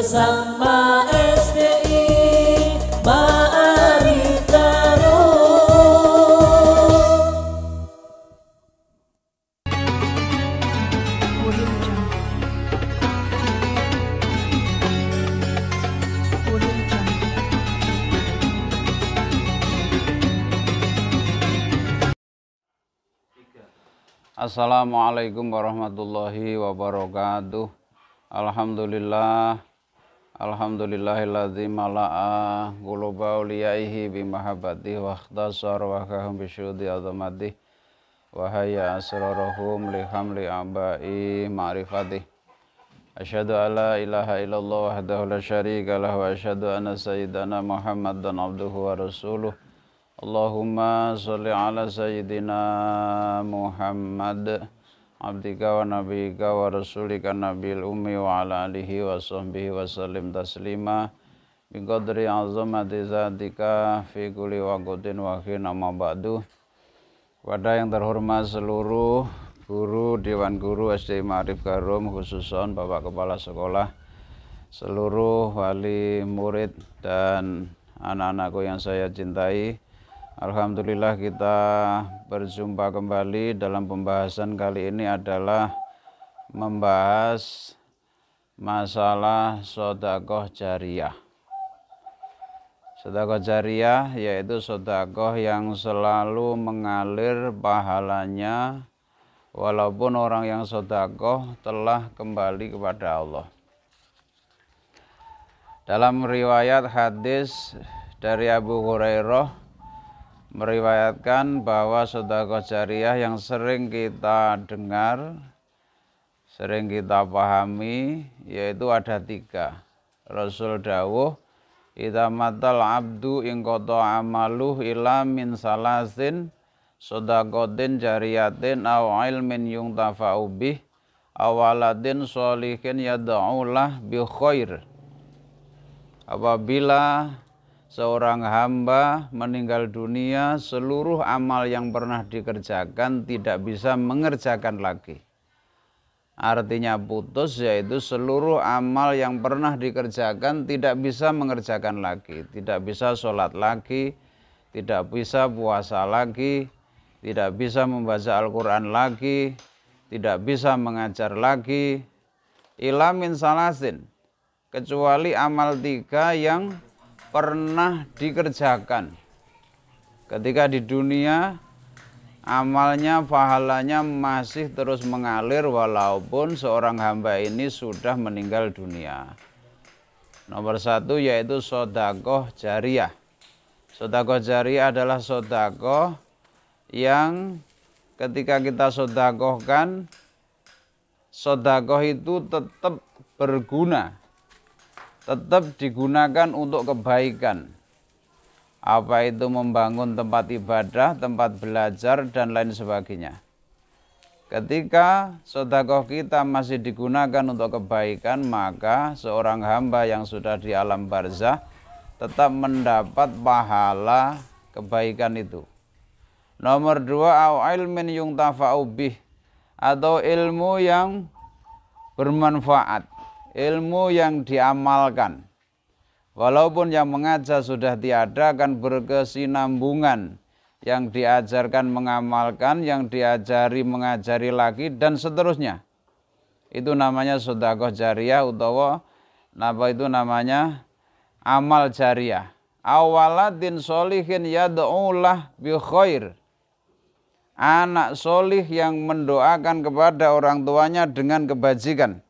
bersama STI Ma'arif Darul. Assalamualaikum warahmatullahi wabarakatuh. Alhamdulillahilladzi mala'a quluba awliyaihi bimahabbatihi wa ikhtasar wa kahum bisyudi azamatih wa hayya asrarahum lihamli abai ma'rifatih. Asyhadu an la ilaha illallah wahdahu la syarika lah wa asyhadu anna sayyidana Muhammadan abduhu wa rasuluh. Allahumma sholli ala sayyidina Muhammad abdika wa nabiyika wa rasulika nabil ummi wa ala alihi wa sahbihi wa sallim taslima bi qadri azamati zatika fi kulli waqtin wa hina ma ba'du. Kepada yang terhormat seluruh guru Dewan Guru STI Ma'arif Karum, khususon Bapak Kepala Sekolah, seluruh wali murid dan anak-anakku yang saya cintai. Alhamdulillah kita berjumpa kembali dalam pembahasan kali ini adalah membahas masalah sedekah jariyah. Sedekah jariyah yaitu sedekah yang selalu mengalir pahalanya walaupun orang yang sedekah telah kembali kepada Allah. Dalam riwayat hadis dari Abu Hurairah meriwayatkan bahwa sedekah jariyah yang sering kita dengar, sering kita pahami, yaitu ada 3. Rasul dawuh, idza matal abdu in qata amaluh ila min salasin sedaqatin jariyatin aw ilmin yuntafa'u bih aw waladin sholihin yad'ulah bi khair. Apabila seorang hamba meninggal dunia, seluruh amal yang pernah dikerjakan tidak bisa mengerjakan lagi. Artinya putus, yaitu seluruh amal yang pernah dikerjakan tidak bisa mengerjakan lagi. Tidak bisa sholat lagi, tidak bisa puasa lagi, tidak bisa membaca Al-Quran lagi, tidak bisa mengajar lagi. Ila min salasin, kecuali amal 3 yang pernah dikerjakan. Ketika di dunia amalnya, pahalanya masih terus mengalir walaupun seorang hamba ini sudah meninggal dunia. Nomor 1 yaitu sedekah jariyah. Sedekah jariyah adalah sedekah yang ketika kita sedekahkan, sedekah itu tetap berguna, tetap digunakan untuk kebaikan. Apa itu membangun tempat ibadah, tempat belajar, dan lain sebagainya. Ketika sedekah kita masih digunakan untuk kebaikan, maka seorang hamba yang sudah di alam barzah tetap mendapat pahala kebaikan itu. Nomor 2, au ilmin yuntafa'u bih, atau ilmu yang bermanfaat, ilmu yang diamalkan. Walaupun yang mengajar sudah tiada, kan berkesinambungan. Yang diajarkan mengamalkan, yang diajari mengajari lagi, dan seterusnya. Itu namanya sedekah jariyah, utawa apa itu namanya amal jariyah. Awaladin sholihin yad'ulah bi khair. Anak solih yang mendoakan kepada orang tuanya dengan kebajikan.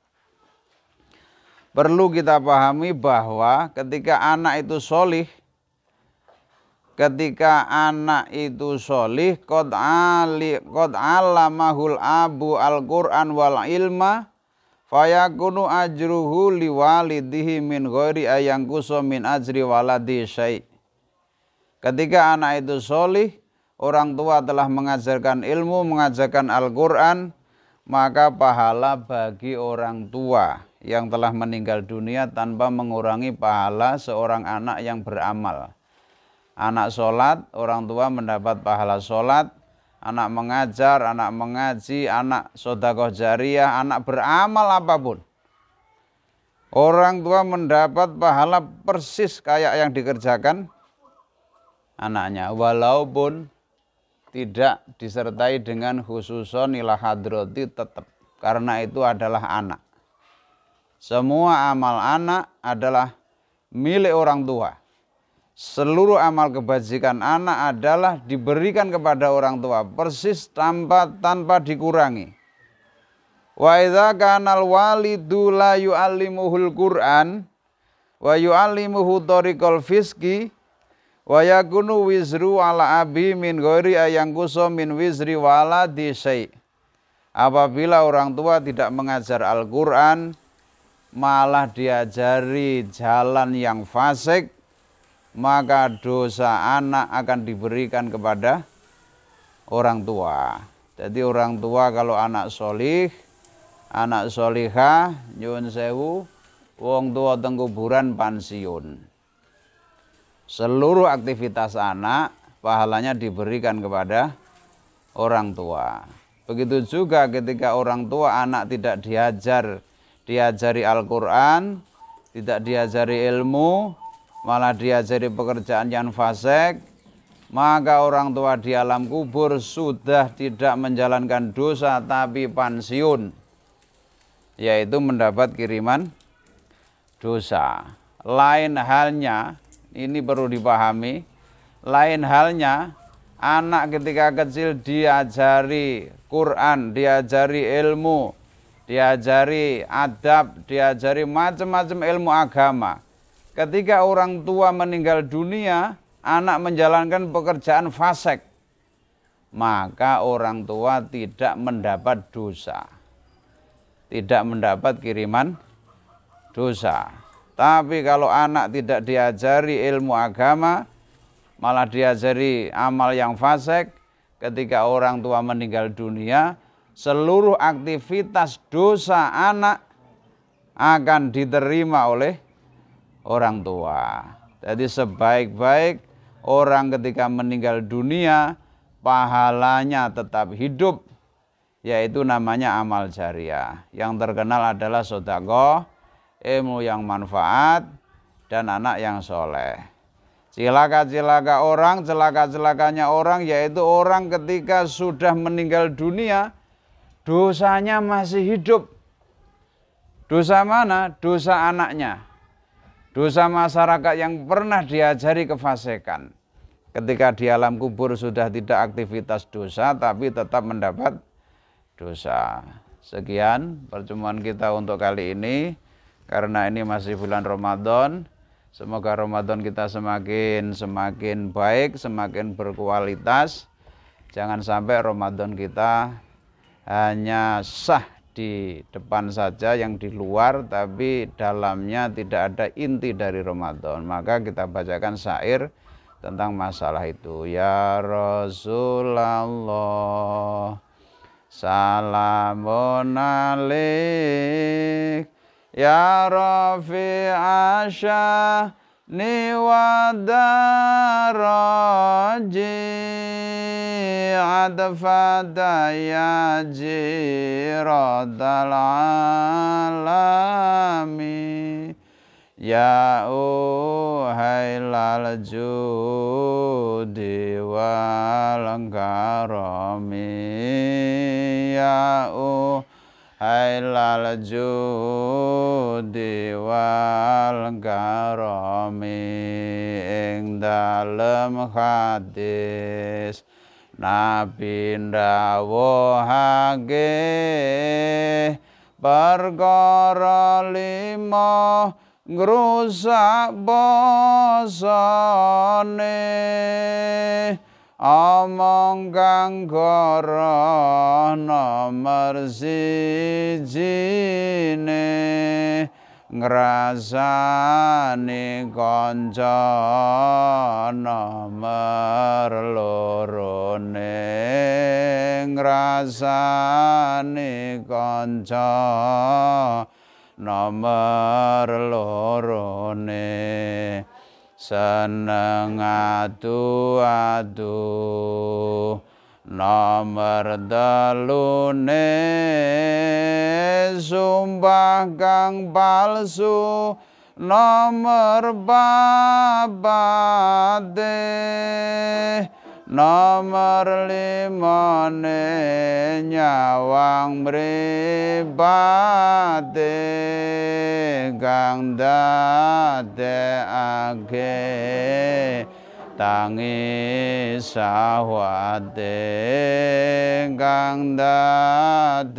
Perlu kita pahami bahwa ketika anak itu solih, qad alamahul abu al-Qur'an wal ilma fayakunu ajruhu liwalidihi min ghairi ayangkuso min ajri waladi syai'. Ketika anak itu solih, orang tua telah mengajarkan ilmu, mengajarkan Al-Qur'an, maka pahala bagi orang tua yang telah meninggal dunia tanpa mengurangi pahala seorang anak yang beramal. Anak sholat, orang tua mendapat pahala sholat. Anak mengajar, anak mengaji, anak sedekah jariyah, anak beramal apapun. Orang tua mendapat pahala persis kayak yang dikerjakan anaknya, walaupun tidak disertai dengan khususon ila hadrati tetap, karena itu adalah anak. Semua amal anak adalah milik orang tua. Seluruh amal kebajikan anak adalah diberikan kepada orang tua persis tanpa dikurangi. Wa idza kanal walidu la yu'allimuhul Qur'an wa yu'allimuhu tariqal fiski wa yakunu wizru ala abi min ghairi ayangkuso min wizri waladi syai'. Apabila orang tua tidak mengajar Al-Qur'an, malah diajari jalan yang fasik, maka dosa anak akan diberikan kepada orang tua. Jadi orang tua kalau anak solih, anak solihah, nyuwun sewu, wong tua teng kuburan pensiun. Seluruh aktivitas anak pahalanya diberikan kepada orang tua. Begitu juga ketika orang tua anak tidak diajari Al-Qur'an, tidak diajari ilmu, malah diajari pekerjaan yang fasik, maka orang tua di alam kubur sudah tidak menjalankan dosa tapi pensiun, yaitu mendapat kiriman dosa. Lain halnya, ini perlu dipahami, lain halnya anak ketika kecil diajari Quran, diajari ilmu, diajari adab, diajari macam-macam ilmu agama. Ketika orang tua meninggal dunia, anak menjalankan pekerjaan fasik, maka orang tua tidak mendapat dosa, tidak mendapat kiriman dosa. Tapi kalau anak tidak diajari ilmu agama, malah diajari amal yang fasik, ketika orang tua meninggal dunia, seluruh aktivitas dosa anak akan diterima oleh orang tua. Jadi sebaik-baik orang ketika meninggal dunia, pahalanya tetap hidup, yaitu namanya amal jariah. Yang terkenal adalah sedekah, ilmu yang manfaat, dan anak yang soleh. Cilaka-cilaka orang, celaka-celakanya orang, yaitu orang ketika sudah meninggal dunia, dosanya masih hidup. Dosa mana? Dosa anaknya. Dosa masyarakat yang pernah diajari kefasikan. Ketika di alam kubur sudah tidak aktivitas dosa, tapi tetap mendapat dosa. Sekian pertemuan kita untuk kali ini. Karena ini masih bulan Ramadan, semoga Ramadan kita semakin baik, semakin berkualitas. Jangan sampai Ramadan kita hanya sah di depan saja, yang di luar, tapi dalamnya tidak ada inti dari Ramadan. Maka kita bacakan syair tentang masalah itu. Ya Rasulullah, salamun alaik, ya Rafi'a sya'ni wa daraji, adfada ya jiradal alami, ya uhailal judi wal karami, ya hailal judi wal karami. Ing dalem hadis Nabi ndawuhake perkara lima ngrusak basane, omong kang goroh nomor sijine, ngrasani kanca nomor lorone, ngrasani kanca nomor lorone, seneng adu-adu Nomor telune sumpah kang palsu. Nomor papate nomor limane nyawang mripate kang dadekake tangi sahwate kang dadekake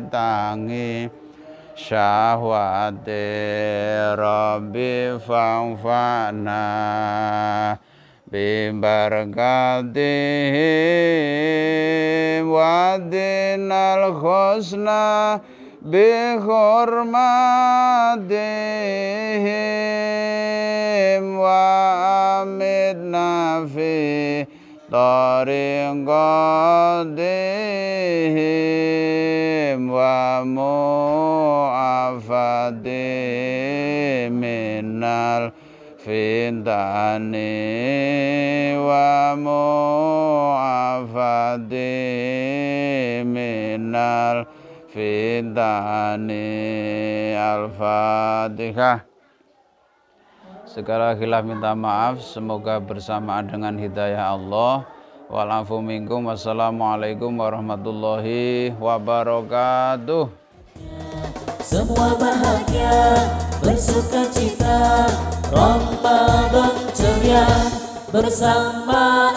tangi syahwate Rabbi fa'fa'na bibarakatihim wa dinal khusna bihormatihim wa amitna fi tariqatihim wa mu'afati minal fitani wa mu'afati minal fitani. Al-Fatihah. Segala khilaf minta maaf, semoga bersamaan dengan hidayah Allah. Walafu minkum. Wassalamualaikum warahmatullahi wabarakatuh. Semua bahagia, bersuka cita, Ramadan ceria bersama